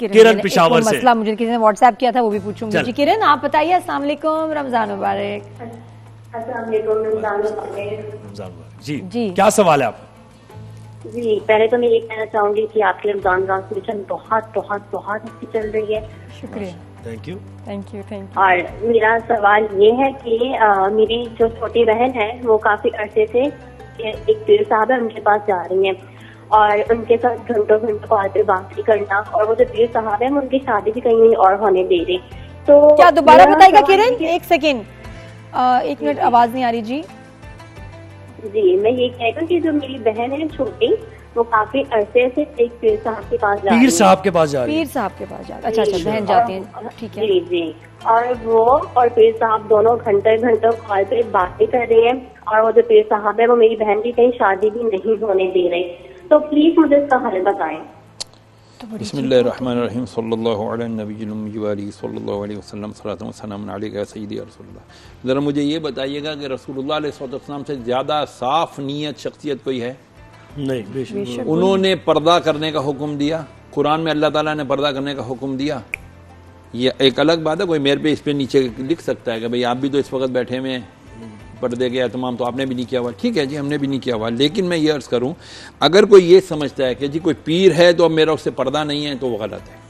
किरण पेशावर से। मसला मुझे किसी ने व्हाट्सएप किया था, वो भी पूछूंगी। जी किरण, आप बताइए। अस्सलाम वालेकुम, रमजान मुबारक। रमजान मुबारक जी, क्या सवाल है आपका? जी, पहले तो मैं ये कहना चाहूंगी कि आपकी रमजान ट्रांसलेशन बहुत बहुत बहुत अच्छी चल रही है। शुक्रिया, थैंक यू। और मेरा सवाल ये है कि मेरी जो छोटी बहन है वो काफी अरसे से एक पीर साहब है उनके पास जा रही हैं और उनके साथ घंटों घंटों कॉल पे बात करना, और वो जो पीर साहब है वो उनकी शादी भी कहीं और होने दे रहे। तो क्या दोबारा बताएगा किरण? एक सेकेंड, 1 मिनट, आवाज नहीं आ रही। जी, मैं ये कह रही हूँ कि जो मेरी बहन है छोटी, वो काफी अरसे से एक पीर साहब के पास जा रही है। पीर साहब के पास जा रही है? पीर साहब के पास जा रही है। अच्छा, बहन जाती है, ठीक है। जी जी, और वो और पीर साहब दोनों घंटे घंटों कॉल पे बातें कर रही हैं, और वो जो पीर साहब है वो मेरी बहन की कहीं शादी भी नहीं होने दे रहे। तो प्लीज मुझे इसका हल बताएं। बिस्मिल्लाहिर्रहमानिर्रहीम, सल्लल्लाहु अला नबिय्यिल उम्मी व आलिहि सल्लल्लाहु अलैहि वसल्लम, सलातु व सलामुन अलैका या सय्यदी या रसूलल्लाह। ज़रा मुझे ये बताइएगा कि रसूलुल्लाह अलैहिस्सलाम से ज़्यादा साफ नीयत शख्सियत कोई है? नहीं, बेशक। उन्होंने पर्दा करने का हुक्म दिया, कुरान में अल्लाह ताला ने पर्दा करने का हुक्म दिया। ये एक अलग बात है, कोई मेरे पे इस पे नीचे लिख सकता है कि भाई आप भी तो इस वक्त बैठे हुए हैं, पर्दे के एहतमाम तो आपने भी नहीं किया हुआ। ठीक है जी, हमने भी नहीं किया हुआ, लेकिन मैं ये अर्ज करूं, अगर कोई ये समझता है कि जी कोई पीर है तो अब मेरा उससे पर्दा नहीं है, तो वो गलत है।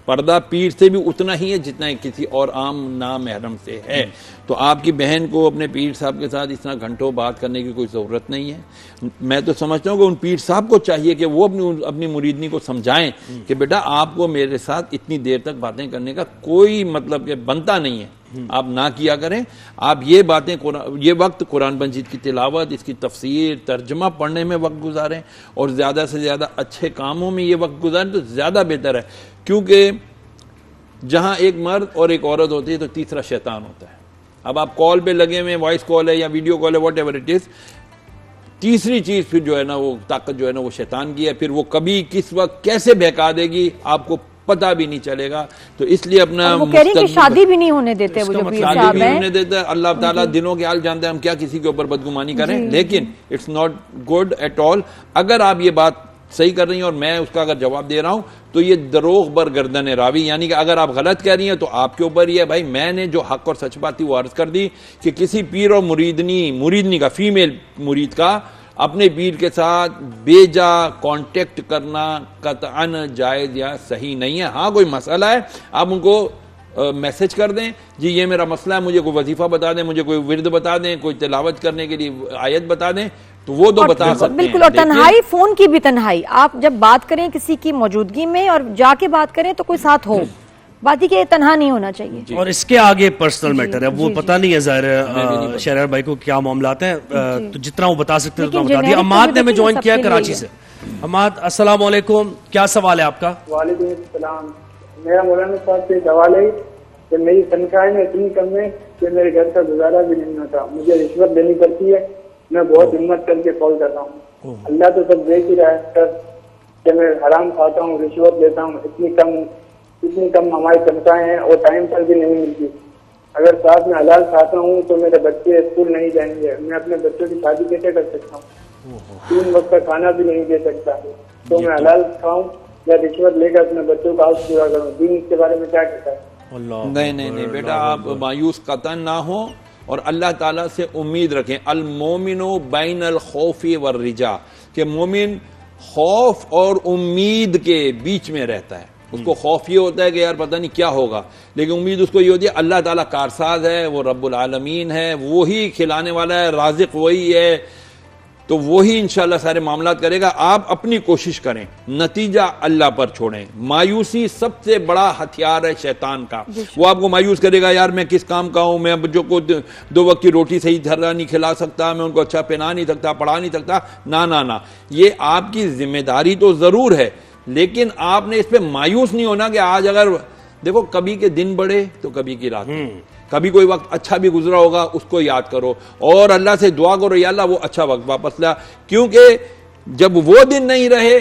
पर्दा पीर से भी उतना ही है जितना किसी और आम नामहरम से है। तो आपकी बहन को अपने पीर साहब के साथ इतना घंटों बात करने की कोई ज़रूरत नहीं है। मैं तो समझता हूँ कि उन पीर साहब को चाहिए कि वो अपनी मुरीदनी को समझाएं कि बेटा आपको मेरे साथ इतनी देर तक बातें करने का कोई मतलब के बनता नहीं है, आप ना किया करें। आप ये बातें ये वक्त कुरान मजीद की तिलावत, इसकी तफसीर, तर्जमा पढ़ने में वक्त गुजारें, और ज़्यादा से ज़्यादा अच्छे कामों में ये वक्त गुजारें तो ज़्यादा बेहतर है। क्योंकि जहां एक मर्द और एक औरत होती है तो तीसरा शैतान होता है। अब आप कॉल पे लगे हुए, वॉइस कॉल है या वीडियो कॉल है, वॉट एवर इट इज, तीसरी चीज फिर जो है ना, वो ताकत जो है ना वो शैतान की है। फिर वो कभी किस वक्त कैसे बहका देगी आपको पता भी नहीं चलेगा। तो इसलिए अपना वो कह रही कि शादी भी नहीं होने देते, वो जो पीर साहब शादी भी नहीं होने देते। अल्लाह ताला दिलों के हाल जानते हैं, हम क्या किसी के ऊपर बदगुमानी करें, लेकिन it's not good at all. अगर आप ये बात सही कर रही हैं और मैं उसका अगर जवाब दे रहा हूं तो ये दरोग बर गर्दन रावी, यानी कि अगर आप गलत कह रही हैं तो आपके ऊपर ही है। भाई मैंने जो हक और सच बात थी वो अर्ज कर दी कि किसी पीर और मुरीदनी का, फीमेल मुरीद का अपने पीर के साथ बेजा कांटेक्ट करना कतअन जायज या सही नहीं है। हाँ, कोई मसला है आप उनको मैसेज कर दें, जी ये मेरा मसला है, मुझे कोई वजीफा बता दें, मुझे कोई विर्द बता दें, कोई तिलावत करने के लिए आयत बता दें, तो वो तो बता सकते हैं। बिल्कुल। और तन्हाई, फोन की भी तन्हाई, आप जब बात करें किसी की मौजूदगी में और जाके बात करें तो कोई साथ हो, बात ही कि तन्हा नहीं होना चाहिए। और इसके आगे पर्सनल मैटर है, वो पता नहीं है ज़ाहिर शहर भाई को क्या मामलात हैं, तो जितना वो बता सकते हैं उतना बता दिया। अम्माद ने हमें ज्वाइन किया कराची से। अम्माद, अस्सलाम वालेकुम, क्या सवाल है आपका? वालेकुम सलाम। मेरा मौलाना साहब से सवाल है कि मेरी तनख्वाह में इतनी कम है कि मेरे घर का गुजारा भी नहीं होता, मुझे रिश्वत देनी पड़ती है। मैं बहुत हिम्मत करके कॉल कर रहा हूँ, अल्लाह तो सब देख ही रहा है सर कि मैं हराम खाता हूँ, रिश्वत देता हूँ। इतनी कम हमारी तनख्वाहें हैं और टाइम पर भी नहीं मिलती। अगर साथ में हलाल खाता हूँ तो मेरे बच्चे स्कूल नहीं जाएंगे, मैं अपने बच्चों की शादी कैसे कर सकता हूँ? 3 वक्त का खाना भी नहीं दे सकता, तो मैं हलाल खाऊं या रिश्वत लेकर अपने बच्चों का हाउस पूरा करूँ? दीन इसके बारे में क्या कहता है? नहीं बेटा, आप मायूस कतन ना हो और अल्लाह ताला से उम्मीद रखें। अल मोमिनो बैन अल खौफी वर रिजा, के मोमिन खौफ और उम्मीद के बीच में रहता है। उसको खौफ ये होता है कि यार पता नहीं क्या होगा, लेकिन उम्मीद उसको ये होती है अल्लाह ताला कारसाज है, वो रब्बुल आलमीन है, वो ही खिलाने वाला है, राज़िक वही है, तो वही इंशाल्लाह सारे मामलात करेगा। आप अपनी कोशिश करें, नतीजा अल्लाह पर छोड़ें। मायूसी सबसे बड़ा हथियार है शैतान का। वो आपको मायूस करेगा, यार मैं किस काम का हूं, मैं बच्चों को 2 वक्त की रोटी सही धरा नहीं खिला सकता, मैं उनको अच्छा पहना नहीं सकता, पढ़ा नहीं सकता। ना, ये आपकी जिम्मेदारी तो जरूर है, लेकिन आपने इस पे मायूस नहीं होना कि आज अगर देखो कभी के दिन बढ़े तो कभी की रात, कभी कोई वक्त अच्छा भी गुजरा होगा उसको याद करो और अल्लाह से दुआ करो, या अल्लाह वो अच्छा वक्त वापस ला, क्योंकि जब वो दिन नहीं रहे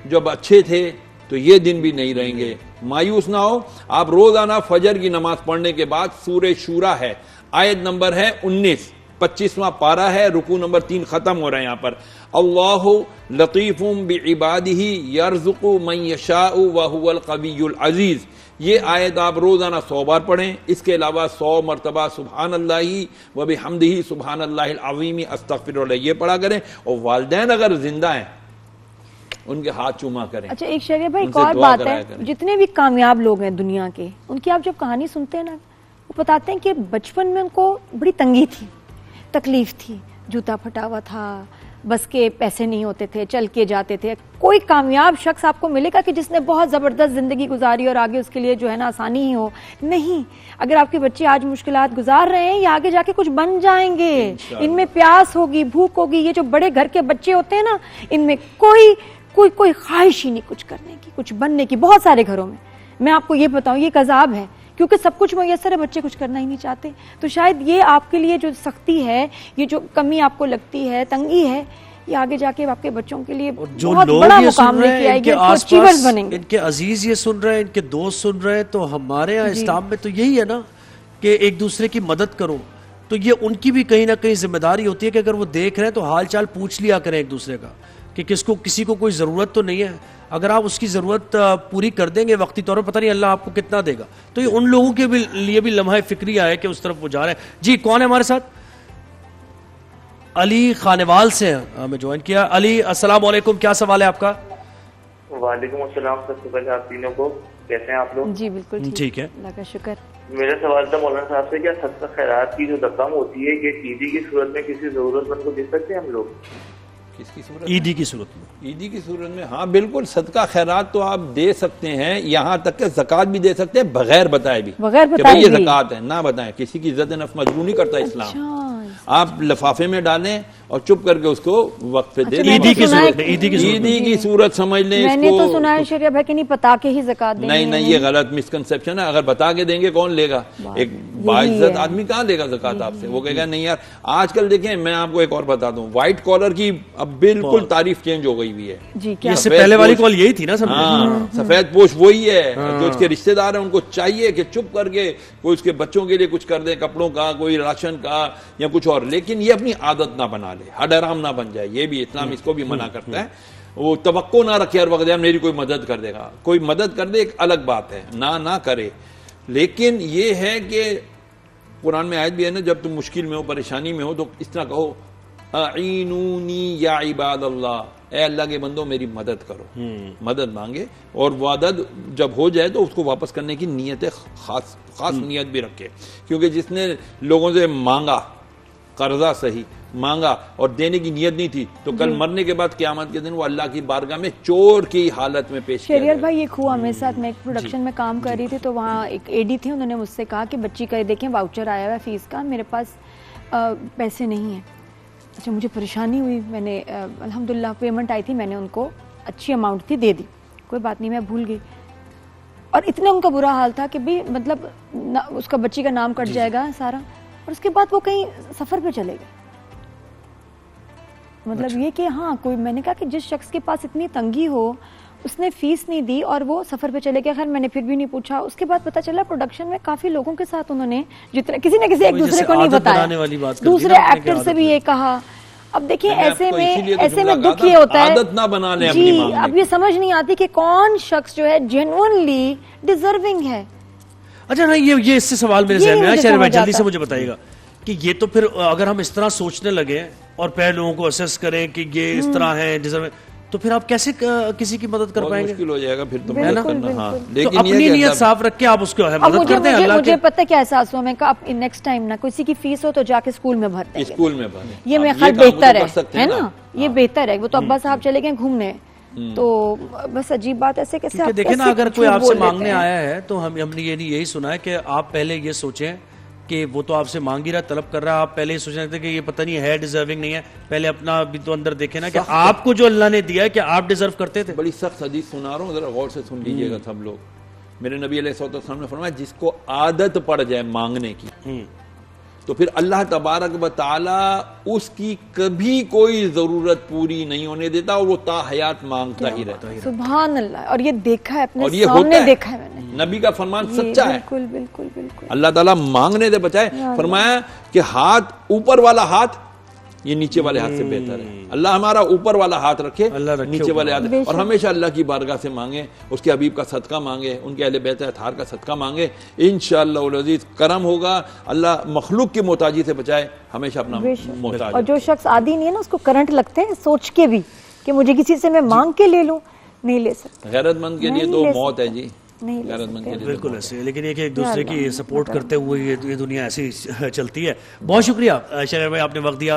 जब अच्छे थे तो ये दिन भी नहीं रहेंगे। मायूस ना हो। आप रोजाना फजर की नमाज पढ़ने के बाद सूरह शूरा है, आयत नंबर है 19, 25वां पारा है, रुकू नंबर 3 खत्म हो रहा है। यहाँ पर अल्लाहु लतीफुम बिइबादिही यर्ज़ुकु मन यशाउ व हुवल कवियुल अजीज। ये आयत आप रोजाना 100 बार पढ़ें। इसके अलावा 100 मरतबा सुब्हानल्लाहि व बिहम्दिही सुब्हानल्लाहिल अज़ीम अस्तगफिरुल्लाह ये पढ़ा करें। और वालिदैन अगर जिंदा हैं उनके हाथ चूमा करें। अच्छा, एक शरीर भाई एक और बात है, जितने भी कामयाब लोग हैं दुनिया के, उनकी आप जब कहानी सुनते हैं ना, वो बताते हैं कि बचपन में उनको बड़ी तंगी थी, तकलीफ थी, जूता फटा हुआ था, बस के पैसे नहीं होते थे, चल के जाते थे। कोई कामयाब शख्स आपको मिलेगा कि जिसने बहुत जबरदस्त जिंदगी गुजारी और आगे उसके लिए जो है ना आसानी ही हो, नहीं। अगर आपके बच्चे आज मुश्किलात गुजार रहे हैं, ये आगे जाके कुछ बन जाएंगे। इनमें प्यास होगी, भूख होगी। ये जो बड़े घर के बच्चे होते हैं ना, इनमें कोई ख्वाहिश ही नहीं कुछ करने की, कुछ बनने की। बहुत सारे घरों में मैं आपको ये बताऊं, ये एक अजाब है, क्योंकि सब कुछ मुयस्सर है, बच्चे कुछ करना ही नहीं चाहते। तो शायद ये आपके लिए जो सख्ती है, ये जो कमी आपको लगती है, तंगी है, ये आगे जाके आपके बच्चों के लिए जो बहुत लोग बड़ा ये सुन मुकाम रहे हैं, लेके आएगी, इनके अचीवर्स आसपास बनेंगे। इनके अजीज ये सुन रहे हैं, इनके दोस्त सुन रहे हैं, तो हमारे यहाँ इस्लाम में तो यही है ना कि एक दूसरे की मदद करो। तो ये उनकी भी कहीं ना कहीं जिम्मेदारी होती है कि अगर वो देख रहे हैं तो हाल चाल पूछ लिया करें एक दूसरे का, कि किसी को कोई ज़रूरत तो नहीं है। अगर आप उसकी ज़रूरत पूरी कर देंगे वक्ती तौर पर, पता नहीं अल्लाह आपको कितना देगा। तो ये उन लोगों के लिए भी लम्हा फिक्रिया है कि उस तरफ वो जा रहे हैं। जी, कौन है हमारे साथ? अली खानेवाल से हमें ज्वाइन किया। अली, अस्सलाम वालेकुम, क्या सवाल है आपका? वालेकुम अस्सलाम। सबसे पहले आप तीनों को कैसे हैं आप लोग? जी बिल्कुल ठीक है, अल्लाह का शुक्र। मेरा सवाल था मौलाना साहब से, क्या सदका खैरात की जो रकम होती है, ये ईदी की सूरत में किसी जरूरतमंद को दे सकते हैं हम लोग? किसकी सूरत? ईदी की सूरत में। ईदी की सूरत में हाँ बिल्कुल, सदका खैरात तो आप दे सकते हैं, यहाँ तक कि ज़कात भी दे सकते हैं बगैर बताए भी, बगैर कि बताए भाई ये भी। ज़कात है, ना बताएं। किसी की इज्जत नफ्स मजबूर नहीं करता इस्लाम। अच्छा, आप लिफाफे में डालें और चुप करके उसको वक्त पे दे अच्छा, दें। मैंने ईदी की सुना है- सूरत में, ईदी की सूरत में। ईदी की सूरत समझ लें मैंने इसको। तो सुना है शरिया भाई कि नहीं पता के ही ज़कात देनी नहीं है। नहीं, ये गलत मिसकंसेप्शन है। अगर बता के देंगे कौन लेगा? एक बाइज्जत आदमी कहाँ लेगा ज़कात आपसे? वो कहेगा नहीं यार। आजकल देखें, मैं आपको एक और बता दूं, व्हाइट कॉलर की अब बिल्कुल तारीफ चेंज हो गई हुई है। जी, क्या? इससे पहले वाली कॉल यही थी ना सब? हाँ, सफेद पोश वही है। जो उसके रिश्तेदार हैं उनको चाहिए कि चुप करके कोई उसके बच्चों के लिए कुछ कर दे, कपड़ों का, कोई राशन का या कुछ और, लेकिन ये अपनी आदत ना बना ले, हडराम ना बन जाए। ये भी इस्लाम इसको भी मना करता है। वो तवक्को ना रखे हर वक्त यार मेरी कोई मदद कर देगा। कोई मदद कर दे एक अलग बात है, ना करे। लेकिन ये है कि कुरान में आयत भी है ना, जब तुम मुश्किल में हो, परेशानी में हो, तो इस तरह कहो, अईनूनी या इबादल्लाह, ए अल्लाह के बंदो मेरी मदद करो। मदद मांगे और मदद जब हो जाए तो उसको वापस करने की नीयत, खास नीयत भी रखे। क्योंकि जिसने लोगों से मांगा, कर्जा सही मांगा और देने की नीयत नहीं थी, तो कल मरने के बाद क़यामत के दिन वो अल्लाह की बारगाह में चोर की हालत में पेश किया शरियर भाई, ये हुआ मेरे साथ। मैं एक प्रोडक्शन में काम कर रही थी, तो वहाँ एक एडी थी, उन्होंने मुझसे कहा कि बच्ची का देखें वाउचर आया हुआ है फीस का, मेरे पास पैसे नहीं है। अच्छा, मुझे परेशानी हुई। मैंने अल्हम्दुलिल्लाह पेमेंट आई थी, मैंने उनको अच्छी अमाउंट थी दे दी, कोई बात नहीं, मैं भूल गई। और इतना उनका बुरा हाल था कि भी मतलब उसका बच्ची का नाम कट जाएगा सारा, और उसके बाद वो कहीं सफ़र पे चले गए। मतलब ये कि हाँ, कोई, मैंने कहा कि जिस शख्स के पास इतनी तंगी हो, उसने फीस नहीं दी और वो सफर पे चले गए। खैर मैंने फिर भी नहीं पूछा। उसके बाद पता चला प्रोडक्शन में काफी लोगों के साथ उन्होंने जितने किसी न किसी एक दूसरे को नहीं बताया, दूसरे एक्टर से भी ये कहा। अब देखिए ऐसे में दुख ये होता है, आदत ना बना ले जी, अपनी मांगने अब ये समझ नहीं आती कि कौन शख्स जो है जेन्युइनली डिजर्विंग है। अच्छा, नहीं, ये इससे सवाल मेरे जहन में आया, शहर भाई जल्दी से मुझे बताइएगा कि ये तो फिर अगर हम इस तरह सोचने लगे और पहले लोगों को असेस करें कि ये इस तरह है, डिजर्व, तो फिर आप कैसे किसी की मदद कर पाएंगे? मुश्किल हो जाएगा फिर तो बिल्कुल, मदद करना। हाँ, बिल्कुल। लेकिन तो अपनी नीयत साफ रख के आप उसको मदद करते हैं। मुझे पता क्या एहसास हुआ, मैं कहा अब नेक्स्ट टाइम ना किसी की फीस हो तो जाके स्कूल में भर देंगे। स्कूल में भरें, ये मेरा ख्याल बेहतर है ना, ये बेहतर है। वो तो अब्बा साहब चले गए घूमने, तो बस अजीब बात ऐसे कैसे आप देखिए ना, अगर कोई आपसे मांगने आया है तो हमने यही सुना है कि आप पहले ये सोचें कि वो तो आपसे मांग ही रहा, तलब कर रहा है, आप पहले ही सोच रहे थे कि ये पता नहीं है डिजर्विंग नहीं है। पहले अपना भी तो अंदर देखे ना कि आपको जो अल्लाह ने दिया है कि आप डिजर्व करते थे। बड़ी सख्त हदीस सुना रहा हूँ, जरा गौर से सुन लीजिएगा सब लोग। मेरे नबी अलैहिस्सलाम ने फरमाया, जिसको आदत पड़ जाए मांगने की, तो फिर अल्लाह तबारक व तआला उसकी कभी कोई जरूरत पूरी नहीं होने देता और वो ता हयात मांगता ही रहता है। सुभान अल्लाह। और ये देखा है, अपने और ये सामने होता है। देखा है मैंने। नबी का फरमान सच्चा है। बिल्कुल बिल्कुल बिल्कुल। अल्लाह ताला मांगने से बचाए। फरमाया कि हाथ, ऊपर वाला हाथ ये नीचे वाले हाथ से बेहतर है। अल्लाह हमारा ऊपर वाला हाथ रखे, नीचे वाले हाथ, और हमेशा अल्लाह की बारगाह से मांगे, उसके हबीब का सदका मांगे, उनके अहले बैत अतहार का सदका मांगे। इंशाअल्लाह अज़ीज़ करम होगा। अल्लाह मखलूक की मोहताजी से बचाए, हमेशा अपना मोहताज। और जो शख्स आदी नहीं है ना, उसको करंट लगते हैं सोच के भी कि मुझे किसी से मैं मांग के ले लूं, नहीं ले सकते। गैरतमंद के लिए तो मौत है जी, नहीं ले गैरतमंद के लिए बिल्कुल ऐसे। लेकिन ये कि एक दूसरे की सपोर्ट करते हुए ये दुनिया ऐसी चलती है। बहुत शुक्रिया शरीर भाई, आपने वक्त दिया।